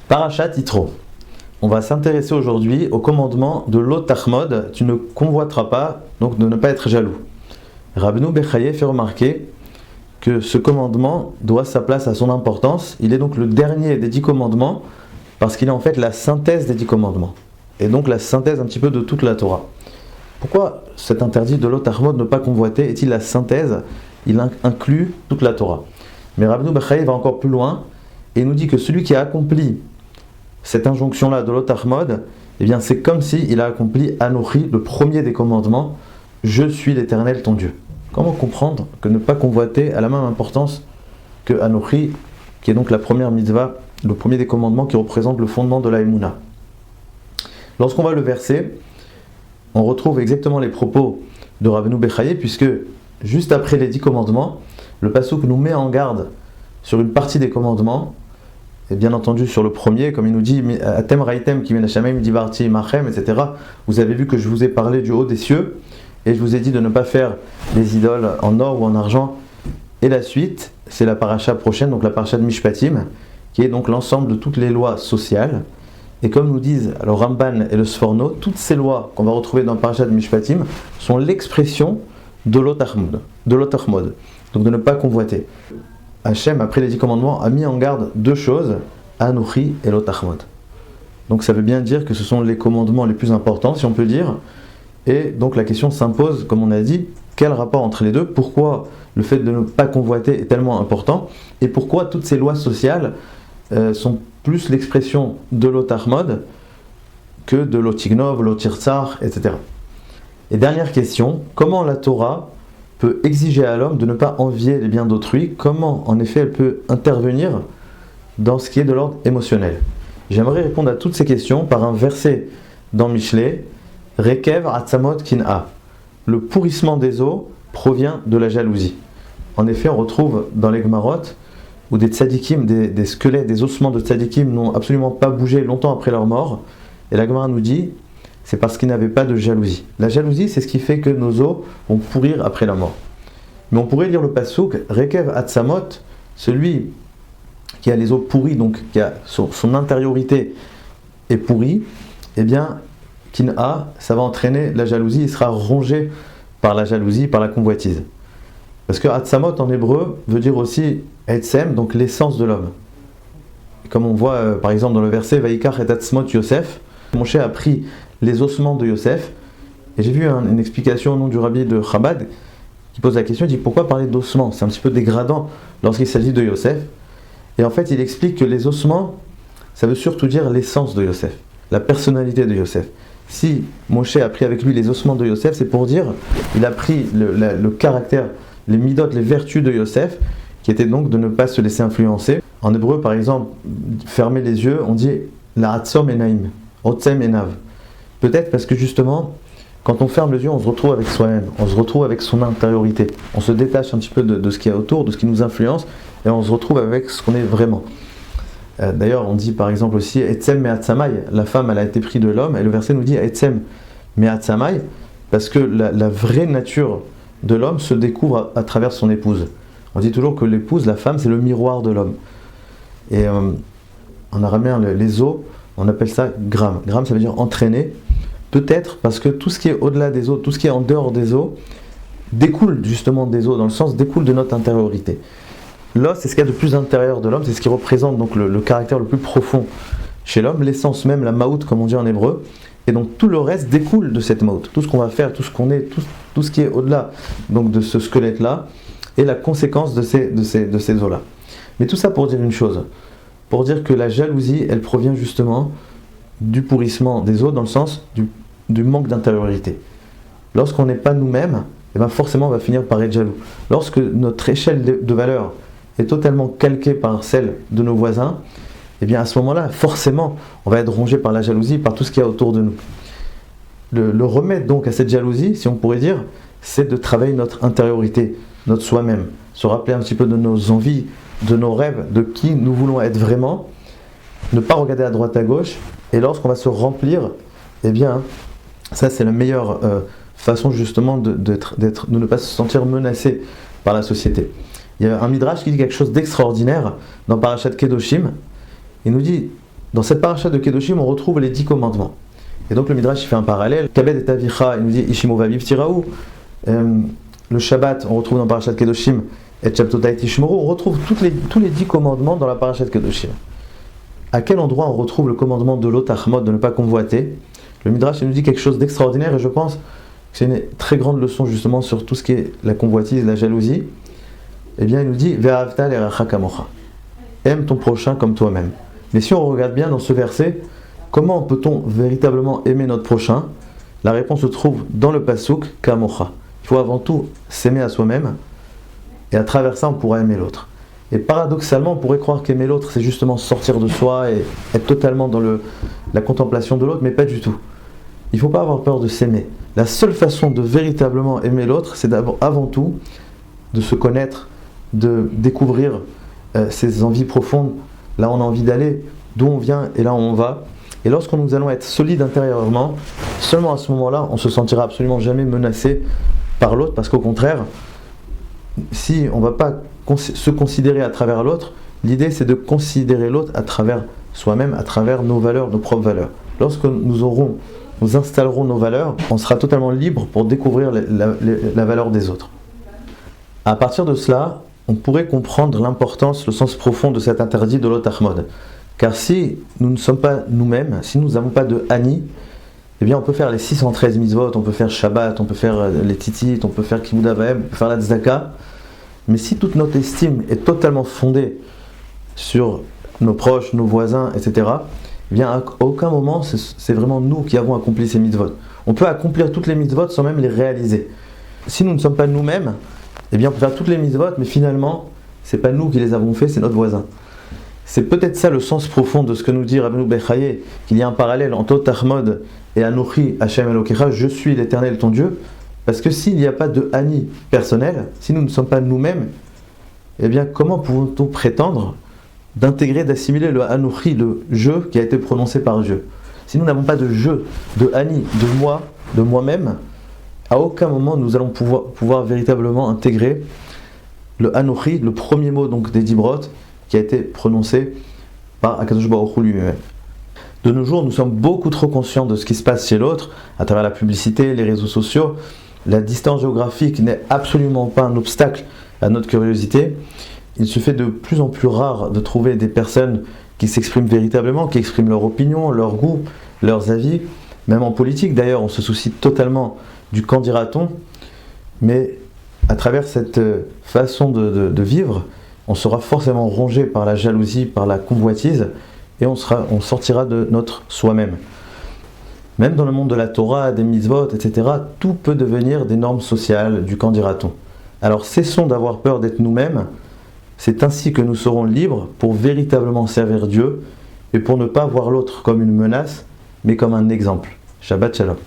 Parashat Yitro. On va s'intéresser aujourd'hui au commandement de Lo Tachmod, tu ne convoiteras pas, donc de ne pas être jaloux. Rabbeinu Bechaye fait remarquer que ce commandement doit sa place à son importance. Il est donc le dernier des 10 commandements, parce qu'il est en fait la synthèse des 10 commandements, et donc la synthèse un petit peu de toute la Torah. Pourquoi cet interdit de Lo Tachmod, ne pas convoiter, est-il la synthèse? Il inclut toute la Torah. Mais Rabbeinu Bechaye va encore plus loin, et nous dit que celui qui a accompli cette injonction-là de Lo Tachmod, eh bien c'est comme s'il a accompli Anochi, le premier des commandements, je suis l'Éternel ton Dieu. Comment comprendre que ne pas convoiter a la même importance que Anochi, qui est donc la première mitzvah, le premier des commandements qui représente le fondement de la Emouna? Lorsqu'on va le verser, on retrouve exactement les propos de Rabbeinu Bechaye, puisque juste après les 10 commandements, le passouk nous met en garde sur une partie des commandements, et bien entendu sur le premier, comme il nous dit Atem Raitem ki menashamayim divarti machem, etc. Vous avez vu que je vous ai parlé du haut des cieux, et je vous ai dit de ne pas faire des idoles en or ou en argent. Et la suite, c'est la paracha prochaine, donc la paracha de Mishpatim, qui est donc l'ensemble de toutes les lois sociales. Et comme nous disent le Ramban et le Sforno, toutes ces lois qu'on va retrouver dans la paracha de Mishpatim sont l'expression de Lo Tachmod, donc de ne pas convoiter. Hachem, après les 10 commandements, a mis en garde 2 choses, Anochi et Lo Tachmod. Donc ça veut bien dire que ce sont les commandements les plus importants, si on peut dire. Et donc la question s'impose, comme on a dit, quel rapport entre les deux? Pourquoi le fait de ne pas convoiter est tellement important? Et pourquoi toutes ces lois sociales sont plus l'expression de Lo Tachmod que de Lo Tignov, Lo Tirtzar, etc. Et dernière question, comment la Torah peut exiger à l'homme de ne pas envier les biens d'autrui? Comment, en effet, elle peut intervenir dans ce qui est de l'ordre émotionnel? J'aimerais répondre à toutes ces questions par un verset dans Mishlei, Rekev Atzamot Kin'a. Le pourrissement des os provient de la jalousie. En effet, on retrouve dans les Gemarot où des tzadikim, des squelettes, des ossements de tzadikim n'ont absolument pas bougé longtemps après leur mort. Et la Gemara nous dit, c'est parce qu'ils n'avaient pas de jalousie. La jalousie, c'est ce qui fait que nos os vont pourrir après la mort. Mais on pourrait lire le passouk, Rekev Atzamot, celui qui a les os pourris, donc qui a son intériorité est pourrie, eh bien, Kin'a, ça va entraîner la jalousie, il sera rongé par la jalousie, par la convoitise. Parce que Atzamot en hébreu veut dire aussi Etzem, donc l'essence de l'homme. Comme on voit par exemple dans le verset Vaikach et Atzmot Yosef, Moshe a pris les ossements de Yosef, et j'ai vu une explication au nom du rabbi de Chabad qui pose la question, il dit pourquoi parler d'ossements? C'est un petit peu dégradant lorsqu'il s'agit de Yosef. Et en fait il explique que les ossements, ça veut surtout dire l'essence de Yosef, la personnalité de Yosef. Si Moshe a pris avec lui les ossements de Yosef, c'est pour dire il a pris le caractère, les midot, les vertus de Yosef, qui étaient donc de ne pas se laisser influencer. En hébreu par exemple, fermer les yeux, on dit la hatzom enaim, otzem enav. Peut-être parce que justement, quand on ferme les yeux, on se retrouve avec soi-même, on se retrouve avec son intériorité, on se détache un petit peu de ce qu'il y a autour, de ce qui nous influence, et on se retrouve avec ce qu'on est vraiment. D'ailleurs, on dit par exemple aussi Etzem me'atzamai, la femme elle a été prise de l'homme, et le verset nous dit Etzem me'atzamai, parce que la vraie nature de l'homme se découvre à travers son épouse. On dit toujours que l'épouse, la femme, c'est le miroir de l'homme. Et en araméen, les os, on appelle ça gram. Gram, ça veut dire entraîner. Peut-être parce que tout ce qui est au-delà des os, tout ce qui est en dehors des os, découle justement des os, dans le sens découle de notre intériorité. L'os, c'est ce qu'il y a de plus intérieur de l'homme, c'est ce qui représente donc le caractère le plus profond chez l'homme, l'essence même, la maout comme on dit en hébreu, et donc tout le reste découle de cette maout. Tout ce qu'on va faire, tout ce qu'on est, tout ce qui est au-delà donc de ce squelette-là, est la conséquence de ces os-là. Mais tout ça pour dire une chose, pour dire que la jalousie, elle provient justement du pourrissement des os, dans le sens du manque d'intériorité. Lorsqu'on n'est pas nous-mêmes, eh bien forcément on va finir par être jaloux. Lorsque notre échelle de valeur est totalement calquée par celle de nos voisins, eh bien à ce moment-là, forcément, on va être rongé par la jalousie, par tout ce qu'il y a autour de nous. Le remède donc à cette jalousie, si on pourrait dire, c'est de travailler notre intériorité, notre soi-même, se rappeler un petit peu de nos envies, de nos rêves, de qui nous voulons être vraiment, ne pas regarder à droite à gauche, et lorsqu'on va se remplir, eh bien, ça c'est la meilleure façon justement de ne pas se sentir menacé par la société. Il y a un midrash qui dit quelque chose d'extraordinaire dans Parashat Kedoshim. Il nous dit Dans cette paracha de Kedoshim, on retrouve les 10 commandements. Et donc le Midrash fait un parallèle. Kabed et Avicha, il nous dit Ishimo Vaviv Tiraou. Le Shabbat, on retrouve dans la paracha de Kedoshim, et Shabtotai Tishmoru. On retrouve tous les 10 commandements dans la paracha de Kedoshim. À quel endroit on retrouve le commandement de Lo Tachmod, de ne pas convoiter? Le Midrash nous dit quelque chose d'extraordinaire, et je pense que c'est une très grande leçon justement sur tout ce qui est la convoitise, la jalousie. Eh bien, il nous dit Ve'ahavta l'eracha kamocha. Aime ton prochain comme toi-même. Mais si on regarde bien dans ce verset, comment peut-on véritablement aimer notre prochain? La réponse se trouve dans le pasuk kamocha. Il faut avant tout s'aimer à soi-même, et à travers ça, on pourra aimer l'autre. Et paradoxalement, on pourrait croire qu'aimer l'autre, c'est justement sortir de soi et être totalement dans la contemplation de l'autre, mais pas du tout. Il ne faut pas avoir peur de s'aimer. La seule façon de véritablement aimer l'autre, c'est avant tout de se connaître, de découvrir ses envies profondes, là où on a envie d'aller, d'où on vient et là où on va. Et lorsque nous allons être solides intérieurement, seulement à ce moment-là, on ne se sentira absolument jamais menacé par l'autre, parce qu'au contraire, si on ne va pas se considérer à travers l'autre, l'idée c'est de considérer l'autre à travers soi-même, à travers nos valeurs, nos propres valeurs. Lorsque nous installerons nos valeurs, on sera totalement libre pour découvrir la valeur des autres. À partir de cela, on pourrait comprendre l'importance, le sens profond de cet interdit de Lo Tachmod. Car si nous ne sommes pas nous-mêmes, si nous n'avons pas de Ani, eh bien on peut faire les 613 mitzvot, on peut faire Shabbat, on peut faire les tzitzit, on peut faire Kibud Avaim, on peut faire la tzedaka. Mais si toute notre estime est totalement fondée sur nos proches, nos voisins, etc., eh bien à aucun moment c'est vraiment nous qui avons accompli ces mitzvot. On peut accomplir toutes les mitzvot sans même les réaliser. Si nous ne sommes pas nous-mêmes, eh bien on peut faire toutes les mitzvot, mais finalement, c'est pas nous qui les avons fait, c'est notre voisin. C'est peut-être ça le sens profond de ce que nous dit Rabbeinu Bechaye, qu'il y a un parallèle entre Tachmod et Anochi Hashem Elokecha, je suis l'Éternel ton Dieu, parce que s'il n'y a pas de Ani personnel, si nous ne sommes pas nous-mêmes, eh bien comment pouvons-nous prétendre d'intégrer, d'assimiler le Anochi, le je qui a été prononcé par Dieu? Si nous n'avons pas de je, de Ani, de moi, de moi-même, à aucun moment nous allons pouvoir véritablement intégrer le Anochi, le premier mot donc des 10 brot, qui a été prononcé par Akadosh Baruch Hu lui-même. De nos jours, nous sommes beaucoup trop conscients de ce qui se passe chez l'autre, à travers la publicité, les réseaux sociaux. La distance géographique n'est absolument pas un obstacle à notre curiosité. Il se fait de plus en plus rare de trouver des personnes qui s'expriment véritablement, qui expriment leur opinion, leur goût, leurs avis. Même en politique, d'ailleurs, on se soucie totalement du qu'en dira-t-on. Mais à travers cette façon de vivre, on sera forcément rongé par la jalousie, par la convoitise, et on sortira de notre soi-même. Même dans le monde de la Torah, des mitzvot, etc., tout peut devenir des normes sociales, du qu'en dira-t-on. Alors cessons d'avoir peur d'être nous-mêmes, c'est ainsi que nous serons libres pour véritablement servir Dieu, et pour ne pas voir l'autre comme une menace, mais comme un exemple. Shabbat Shalom.